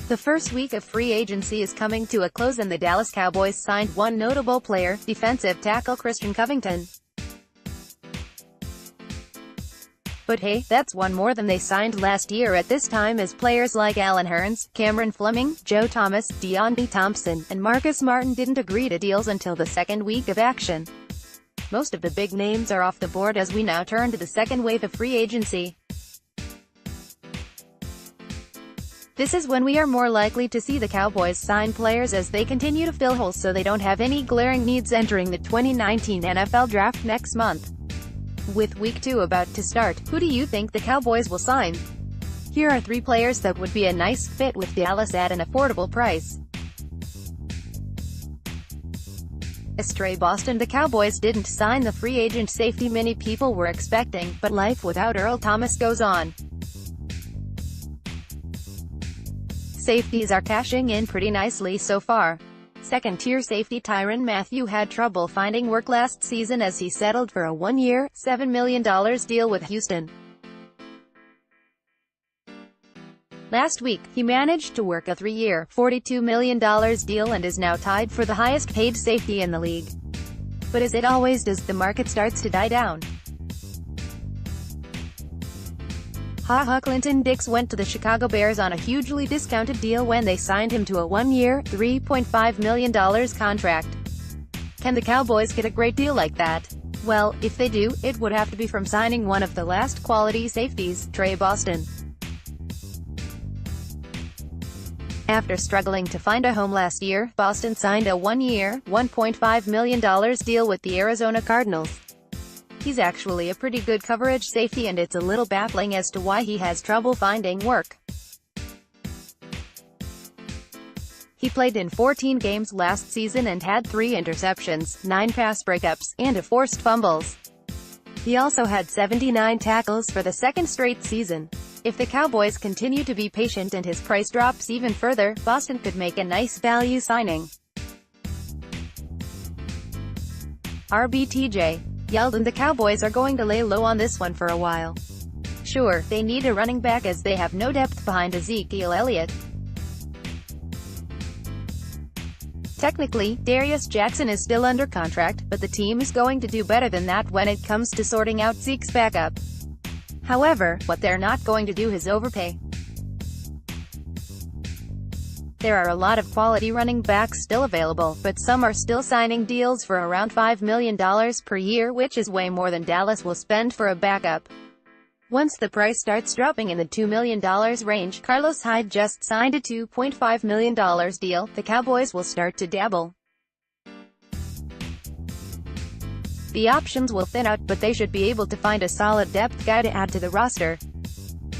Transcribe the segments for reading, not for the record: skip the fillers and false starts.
The first week of free agency is coming to a close and the Dallas Cowboys signed one notable player, defensive tackle Christian Covington. But hey, that's one more than they signed last year at this time, as players like Allen Hurns, Fleming, Joe Thomas, Deonte Thompson, and Marcus Martin didn't agree to deals until the second week of action. Most of the big names are off the board as we now turn to the second wave of free agency. This is when we are more likely to see the Cowboys sign players as they continue to fill holes so they don't have any glaring needs entering the 2019 NFL Draft next month. With Week 2 about to start, who do you think the Cowboys will sign? Here are 3 players that would be a nice fit with Dallas at an affordable price. Stray Boston. The Cowboys didn't sign the free agent safety many people were expecting, but life without Earl Thomas goes on. Safeties are cashing in pretty nicely so far. Second-tier safety Tyrann Mathieu had trouble finding work last season as he settled for a one-year, $7 million deal with Houston. Last week, he managed to work a 3-year, $42 million deal and is now tied for the highest-paid safety in the league. But as it always does, the market starts to die down. Clinton Dix went to the Chicago Bears on a hugely discounted deal when they signed him to a one-year, $3.5 million contract. Can the Cowboys get a great deal like that? Well, if they do, it would have to be from signing one of the last quality safeties, Stray Boston. After struggling to find a home last year, Boston signed a one-year, $1.5 million deal with the Arizona Cardinals. He's actually a pretty good coverage safety and it's a little baffling as to why he has trouble finding work. He played in 14 games last season and had 3 interceptions, 9 pass breakups, and a forced fumbles. He also had 79 tackles for the second straight season. If the Cowboys continue to be patient and his price drops even further, Boston could make a nice value signing. TJ Yeldon. The Cowboys are going to lay low on this one for a while. Sure, they need a running back as they have no depth behind Ezekiel Elliott. Technically, Darius Jackson is still under contract, but the team is going to do better than that when it comes to sorting out Zeke's backup. However, what they're not going to do is overpay. There are a lot of quality running backs still available, but some are still signing deals for around $5 million per year, which is way more than Dallas will spend for a backup. Once the price starts dropping in the $2 million range, Carlos Hyde just signed a $2.5 million deal, the Cowboys will start to dabble. The options will thin out, but they should be able to find a solid depth guy to add to the roster.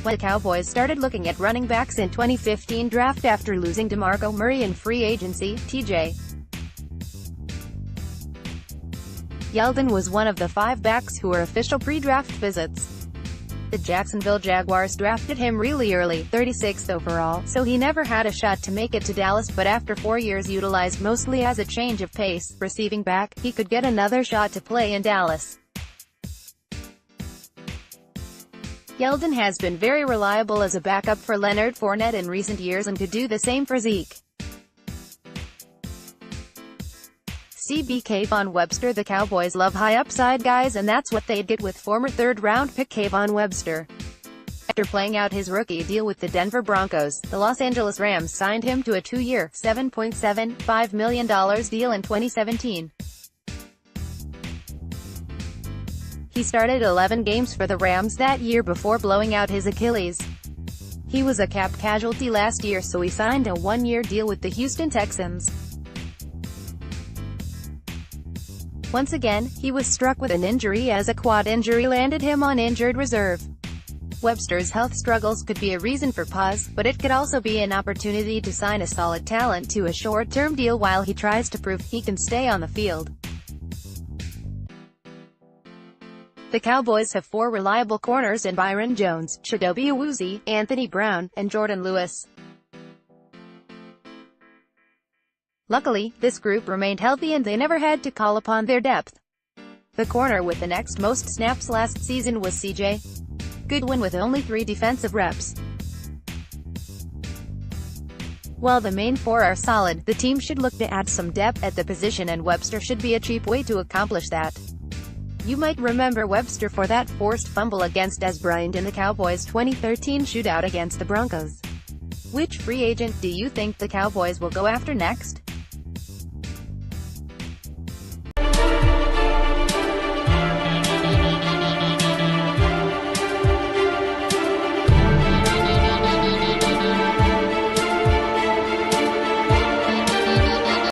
When the Cowboys started looking at running backs in 2015 draft after losing DeMarco Murray in free agency, TJ Yeldon was one of the 5 backs who were official pre-draft visits. The Jacksonville Jaguars drafted him really early, 36th overall, so he never had a shot to make it to Dallas, but after 4 years utilized mostly as a change of pace, receiving back, he could get another shot to play in Dallas. Yeldon has been very reliable as a backup for Leonard Fournette in recent years and could do the same for Zeke. Kayvon Webster. The Cowboys love high-upside guys and that's what they'd get with former third-round pick Kayvon Webster. After playing out his rookie deal with the Denver Broncos, the Los Angeles Rams signed him to a 2-year, $7.75 million deal in 2017. He started 11 games for the Rams that year before blowing out his Achilles. He was a cap casualty last year, so he signed a 1-year deal with the Houston Texans. Once again, he was struck with an injury as a quad injury landed him on injured reserve. Webster's health struggles could be a reason for pause, but it could also be an opportunity to sign a solid talent to a short-term deal while he tries to prove he can stay on the field. The Cowboys have 4 reliable corners in Byron Jones, Chidobe Awuzie, Anthony Brown, and Jordan Lewis. Luckily, this group remained healthy and they never had to call upon their depth. The corner with the next most snaps last season was C.J. Goodwin with only 3 defensive reps. While the main four are solid, the team should look to add some depth at the position, and Webster should be a cheap way to accomplish that. You might remember Webster for that forced fumble against Des Bryant in the Cowboys' 2013 shootout against the Broncos. Which free agent do you think the Cowboys will go after next?